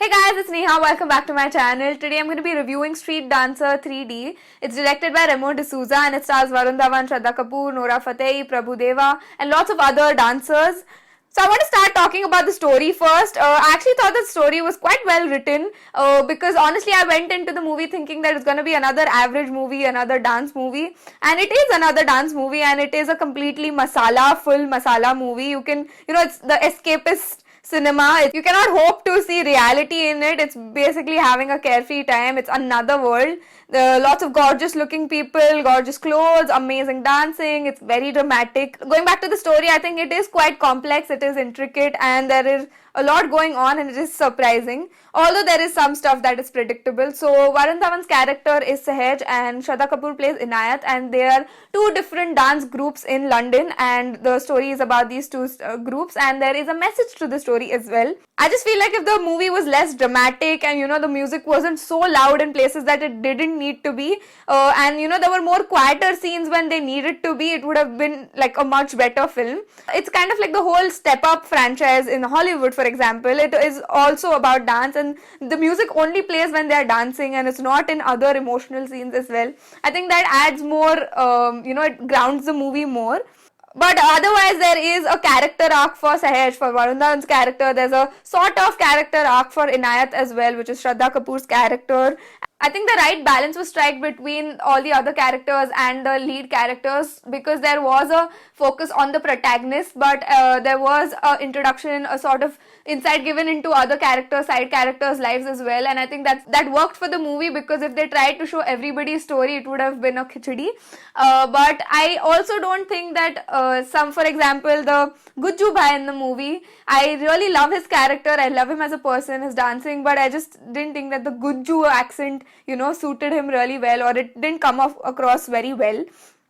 Hey guys, it's Neha. Welcome back to my channel. Today I'm going to be reviewing Street Dancer 3D. It's directed by Remo D'zousa and it stars Varun Dhawan, Shraddha Kapoor, Nora Fatehi, Prabhu Deva and lots of other dancers. So I want to start talking about the story first. I actually thought the story was quite well written because honestly I went into the movie thinking that it's going to be another average movie, another dance movie, and it is another dance movie, and it is a completely full masala movie. It's the escapist cinema. You cannot hope to see reality in it. It's basically having a carefree time. It's another world. Lots of gorgeous looking people, gorgeous clothes, amazing dancing. It's very dramatic. Going back to the story, I think it is quite complex, it is intricate, and there is a lot going on, and it is surprising. Although there is some stuff that is predictable. So Varun Dhawan's character is Sahaj and Shraddha Kapoor plays Inayat, and they are two different dance groups in London, and the story is about these two groups, and there is a message to the story as well. I just feel like if the movie was less dramatic and the music wasn't so loud in places that it didn't need to be, and there were more quieter scenes when they needed to be, it would have been like a much better film. It's kind of like the whole Step Up franchise in Hollywood, for example. It is also about dance, and the music only plays when they are dancing, and it's not in other emotional scenes as well. I think that adds more, it grounds the movie more. But otherwise, there is a character arc for Sahaj, for Varun Dhawan's character. There's a sort of character arc for Inayat as well, which is Shraddha Kapoor's character. I think the right balance was struck between all the other characters and the lead characters, because there was a focus on the protagonist, but there was an introduction, a sort of insight given into other characters, side characters' lives as well, and I think that worked for the movie, because if they tried to show everybody's story, it would have been a khichdi. But I also don't think that for example, the Gujju Bhai in the movie, I really love his character, I love him as a person, his dancing, but I just didn't think that the Gujju accent suited him really well, or it didn't come across very well.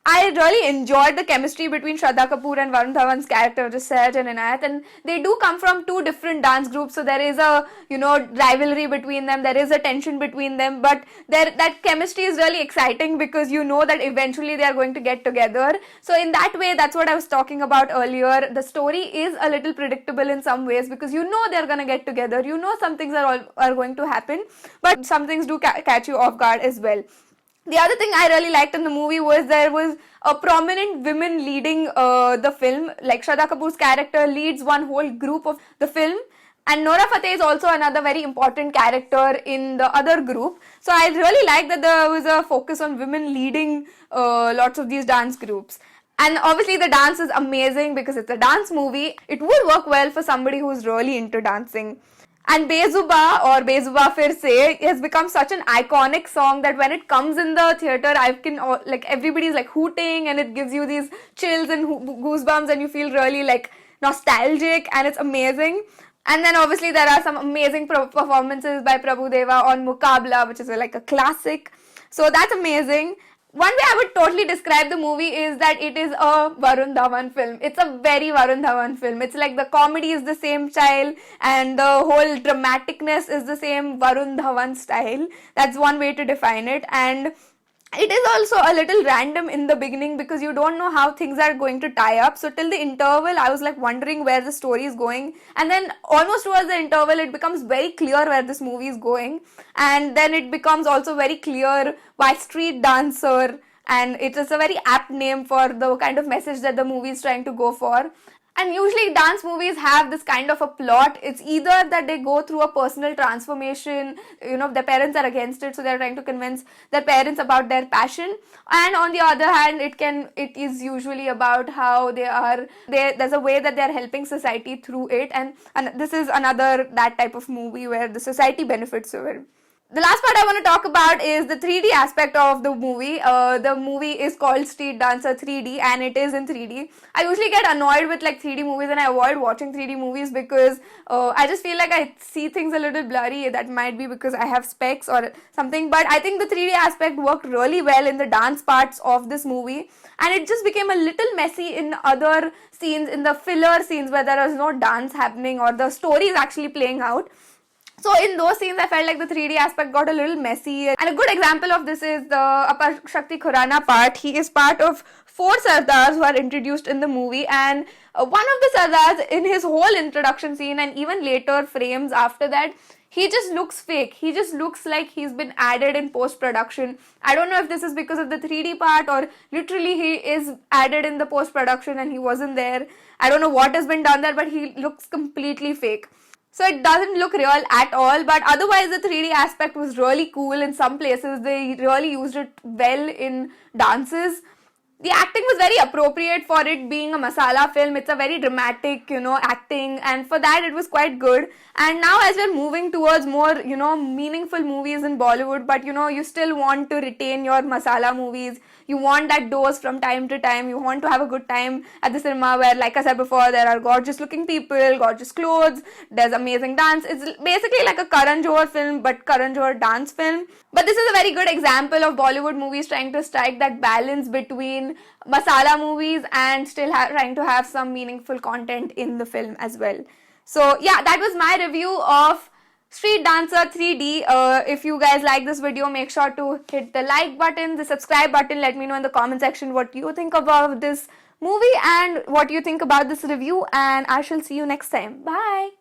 I really enjoyed the chemistry between Shraddha Kapoor and Varun Dhawan's character, just Sahaj and Inayat, and they do come from two different dance groups, so there is a rivalry between them, there is a tension between them, but that chemistry is really exciting, because that eventually they are going to get together. So in that way, that's what I was talking about earlier. The story is a little predictable in some ways, because they're going to get together, some things are going to happen, but some things do catch you off guard as well. The other thing I really liked in the movie was there was a prominent women leading the film. Like Shraddha Kapoor's character leads one whole group of the film, and Nora Fatehi is also another very important character in the other group. So I really liked that there was a focus on women leading lots of these dance groups. And obviously the dance is amazing because it's a dance movie. It would work well for somebody who's really into dancing. And Bezuba or Bezuba Fir Se has become such an iconic song that when it comes in the theater, everybody's like hooting, and it gives you these chills and goosebumps, and you feel really like nostalgic, and it's amazing. And then obviously there are some amazing performances by Prabhu Deva on Muqabla, which is like a classic. So that's amazing. One way I would totally describe the movie is that it is a Varun Dhawan film. It's a very Varun Dhawan film. It's like the comedy is the same style, and the whole dramaticness is the same Varun Dhawan style. That's one way to define it. And it is also a little random in the beginning, because you don't know how things are going to tie up. So till the interval, I was like wondering where the story is going, and then almost towards the interval, it becomes very clear where this movie is going, and then it becomes also very clear why Street Dancer, and it is a very apt name for the kind of message that the movie is trying to go for. And usually dance movies have this kind of a plot. It's either that they go through a personal transformation, their parents are against it, so they're trying to convince their parents about their passion. And on the other hand, it is usually about how there's a way that they're helping society through it. And this is another that type of movie where the society benefits of it. The last part I want to talk about is the 3D aspect of the movie. The movie is called Street Dancer 3D, and it is in 3D. I usually get annoyed with 3D movies, and I avoid watching 3D movies because I just feel like I see things a little blurry. That might be because I have specs or something, but I think the 3D aspect worked really well in the dance parts of this movie, and it just became a little messy in other scenes, in the filler scenes where there was no dance happening or the story is actually playing out. So in those scenes, I felt like the 3D aspect got a little messy. And a good example of this is the Apar Shakti Khurana part. He is part of 4 Sardars who are introduced in the movie, and one of the Sardars in his whole introduction scene and even later frames after that, he just looks fake. He just looks like he's been added in post-production. I don't know if this is because of the 3D part or literally he is added in the post-production and he wasn't there. I don't know what has been done there, but he looks completely fake. So it doesn't look real at all, but otherwise the 3D aspect was really cool. In some places they really used it well in dances. The acting was very appropriate for it being a masala film. It's a very dramatic, acting, and for that it was quite good. And now as we're moving towards more, meaningful movies in Bollywood, but you still want to retain your masala movies. You want that dose from time to time. You want to have a good time at the cinema where, like I said before, there are gorgeous looking people, gorgeous clothes, there's amazing dance. It's basically like a Karan Johar film, but Karan Johar dance film. But this is a very good example of Bollywood movies trying to strike that balance between masala movies and still trying to have some meaningful content in the film as well. So yeah, that was my review of Street Dancer 3D. If you guys like this video, make sure to hit the like button, the subscribe button. Let me know in the comment section what you think about this movie and what you think about this review, and I shall see you next time. Bye.